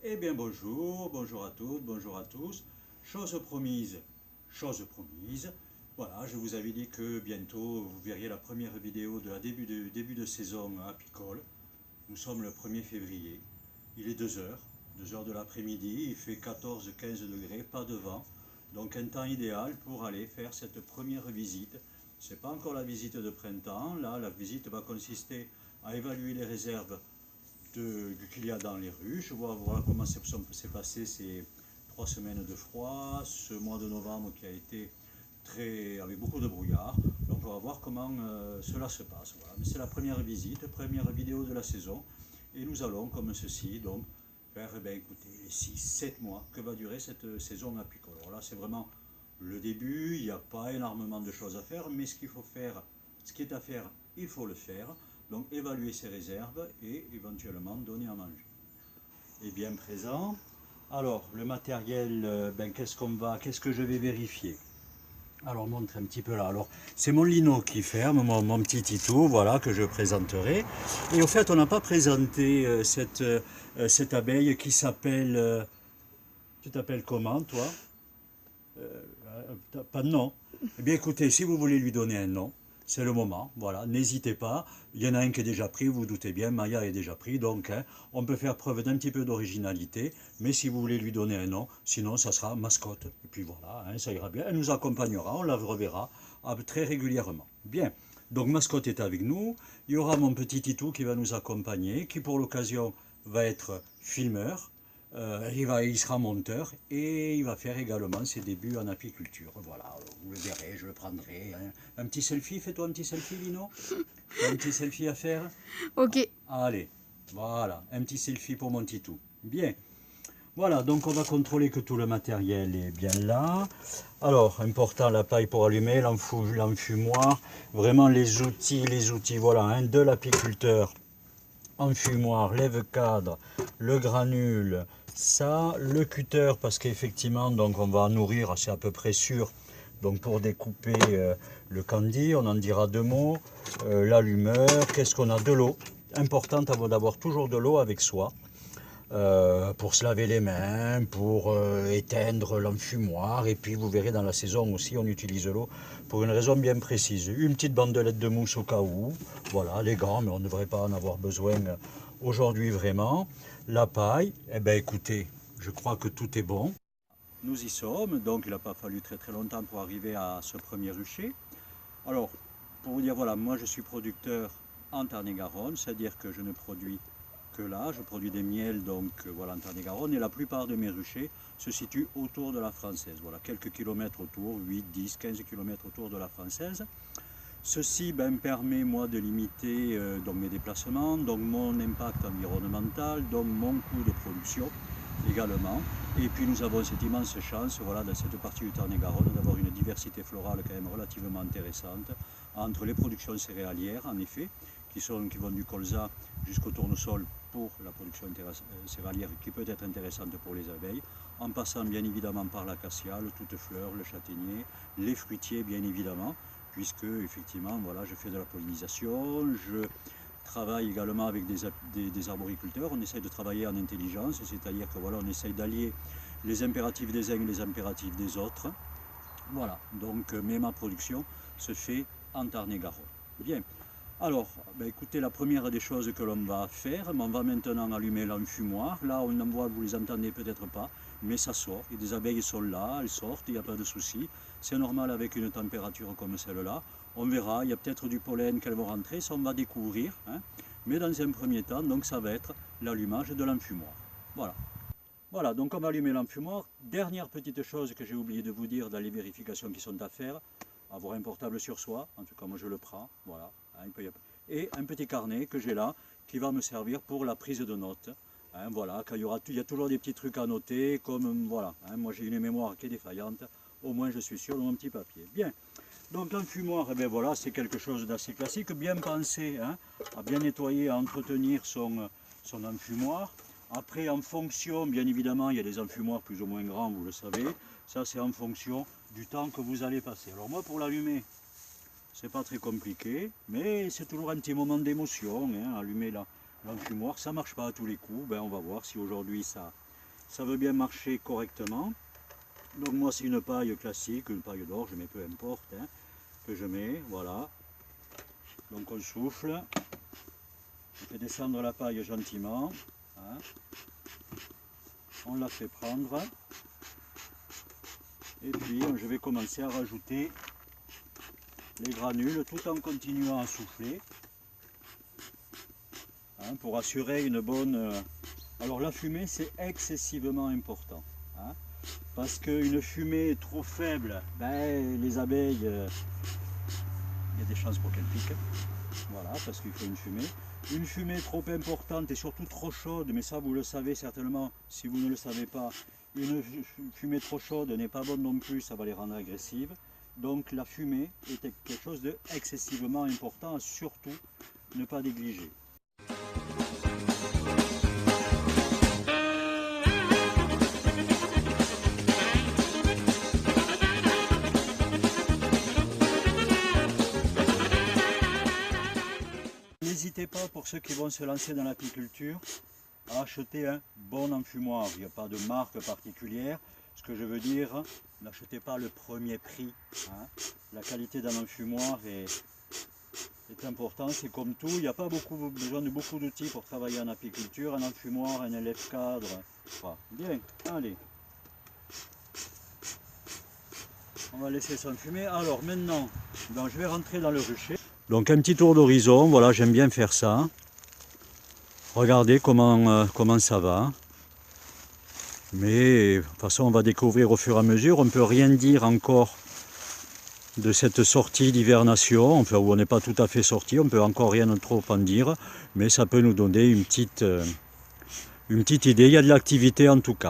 Eh bien bonjour, bonjour à toutes, bonjour à tous. Chose promise, chose promise. Voilà, je vous avais dit que bientôt vous verriez la première vidéo de la début de saison à Picole. Nous sommes le 1er février. Il est 2 heures de l'après-midi, il fait 14-15 degrés, pas de vent. Donc un temps idéal pour aller faire cette première visite. Ce n'est pas encore la visite de printemps, là la visite va consister à évaluer les réserves qu'il y a dans les ruches. Voilà comment s'est passé ces 3 semaines de froid, ce mois de novembre qui a été avec beaucoup de brouillard. Donc on va voir comment cela se passe. Voilà. Mais c'est la première visite, première vidéo de la saison. Et nous allons, comme ceci, donc faire, écoutez, les 6-7 mois que va durer cette saison apicole. Alors là, c'est vraiment le début, il n'y a pas énormément de choses à faire, mais ce qu'il faut faire, ce qui est à faire, il faut le faire. Donc évaluer ses réserves et éventuellement donner à manger. Et bien présent. Alors le matériel, qu'est-ce que je vais vérifier? Alors montre un petit peu là. Alors c'est mon lino qui ferme, mon petit titou, voilà, que je présenterai. Et au fait, on n'a pas présenté cette abeille qui s'appelle. Tu t'appelles comment, toi? Pas de nom. Eh bien écoutez, si vous voulez lui donner un nom, c'est le moment, voilà, n'hésitez pas. Il y en a un qui est déjà pris, vous vous doutez bien, Maya est déjà pris, donc on peut faire preuve d'un petit peu d'originalité, mais si vous voulez lui donner un nom, sinon ça sera mascotte. Et puis voilà, ça ira bien, elle nous accompagnera, on la reverra très régulièrement. Bien, donc mascotte est avec nous, il y aura mon petit Titou qui va nous accompagner, qui pour l'occasion va être filmeur, il sera monteur et il va faire également ses débuts en apiculture. Voilà, vous le verrez, je le prendrai. Hein. Un petit selfie, fais-toi un petit selfie, Lino. Un petit selfie à faire. Ok. Allez, voilà, un petit selfie pour mon titou. Bien. Voilà, donc on va contrôler que tout le matériel est bien là. Alors, important, la paille pour allumer, l'enfumoir, vraiment les outils, voilà, hein, de l'apiculteur. Enfumoir, lève-cadre, le granule, ça, le cutter, parce qu'effectivement, donc on va nourrir, c'est à peu près sûr. Donc pour découper le candy, on en dira deux mots. L'allumeur, qu'est-ce qu'on a? De l'eau. Important d'avoir toujours de l'eau avec soi. Pour se laver les mains, pour éteindre l'enfumoir. Et puis vous verrez dans la saison aussi, on utilise l'eau pour une raison bien précise. Une petite bandelette de mousse au cas où. Voilà, les gants, mais on ne devrait pas en avoir besoin aujourd'hui vraiment. La paille, eh bien écoutez, je crois que tout est bon. Nous y sommes, donc il n'a pas fallu très très longtemps pour arriver à ce premier rucher. Alors, pour vous dire, voilà, moi je suis producteur en Tarn-et-Garonne, c'est-à-dire que je ne produis que là, je produis des miels donc voilà en Tarn-et-Garonne et la plupart de mes ruchers se situent autour de la Française, voilà, quelques kilomètres autour, 8, 10, 15 kilomètres autour de la Française. Ceci permet moi de limiter donc mes déplacements, donc mon impact environnemental, donc mon coût de production également. Et puis nous avons cette immense chance, voilà, dans cette partie du Tarn-et-Garonne, d'avoir une diversité florale quand même relativement intéressante entre les productions céréalières, en effet, qui vont du colza jusqu'au tournesol pour la production céréalière qui peut être intéressante pour les abeilles, en passant bien évidemment par l'acacia, le toute-fleur, le châtaignier, les fruitiers bien évidemment, puisque effectivement voilà, je fais de la pollinisation, je travaille également avec des arboriculteurs, on essaye de travailler en intelligence, c'est-à-dire que voilà, on essaye d'allier les impératifs des uns et les impératifs des autres. Voilà, donc mais ma production se fait en Tarn-et-Garonne. Bien, alors, écoutez, la première des choses que l'on va faire, on va maintenant allumer l'enfumoir. Là, on en voit, vous les entendez peut-être pas, mais ça sort. Et des abeilles sont là, elles sortent, il n'y a pas de souci. C'est normal avec une température comme celle-là. On verra, il y a peut-être du pollen qu'elles vont rentrer, ça on va découvrir. Hein. Mais dans un premier temps, donc ça va être l'allumage de l'enfumoir. Voilà. Voilà, donc on va allumer l'enfumoir. Dernière petite chose que j'ai oublié de vous dire dans les vérifications qui sont à faire, avoir un portable sur soi, en tout cas moi je le prends, voilà, hein, et un petit carnet que j'ai là, qui va me servir pour la prise de notes. Hein, voilà, quand il y a toujours des petits trucs à noter, comme voilà, hein, moi j'ai une mémoire qui est défaillante, au moins je suis sûr de mon petit papier. Bien, donc l'enfumoir, voilà, c'est quelque chose d'assez classique, bien pensé, hein, à bien nettoyer, à entretenir son enfumoir. Après, en fonction, bien évidemment, il y a des enfumoirs plus ou moins grands, vous le savez. Ça, c'est en fonction du temps que vous allez passer. Alors moi, pour l'allumer, c'est pas très compliqué, mais c'est toujours un petit moment d'émotion, hein, allumer l'enfumoir. Ça marche pas à tous les coups. On va voir si aujourd'hui ça ça veut bien marcher correctement. Donc moi c'est une paille classique, une paille d'orge, mais peu importe, hein, que je mets, voilà. Donc on souffle, on fait descendre la paille gentiment, hein. On la fait prendre, et puis je vais commencer à rajouter les granules tout en continuant à souffler, hein, pour assurer une bonne... Alors la fumée c'est excessivement important, hein, parce qu'une fumée trop faible, ben, les abeilles, il y a des chances pour qu'elles piquent, voilà, parce qu'il faut une fumée. Une fumée trop importante et surtout trop chaude, mais ça vous le savez certainement, si vous ne le savez pas, une fumée trop chaude n'est pas bonne non plus, ça va les rendre agressives. Donc la fumée est quelque chose d'excessivement important à surtout ne pas négliger. N'hésitez pas, pour ceux qui vont se lancer dans l'apiculture, à acheter un bon enfumoir. Il n'y a pas de marque particulière. Ce que je veux dire, n'achetez pas le premier prix, hein. La qualité d'un enfumoir est importante. C'est comme tout. Il n'y a pas besoin de beaucoup d'outils pour travailler en apiculture. Un enfumoir, un élève cadre. Voilà. Bien, allez. On va laisser s'enfumer. Alors maintenant, je vais rentrer dans le rucher. Donc un petit tour d'horizon, voilà, j'aime bien faire ça. Regardez comment ça va. Mais de toute façon, on va découvrir au fur et à mesure. On ne peut rien dire encore de cette sortie d'hivernation. Enfin, où on n'est pas tout à fait sorti, on ne peut encore rien trop en dire. Mais ça peut nous donner une petite idée. Il y a de l'activité en tout cas.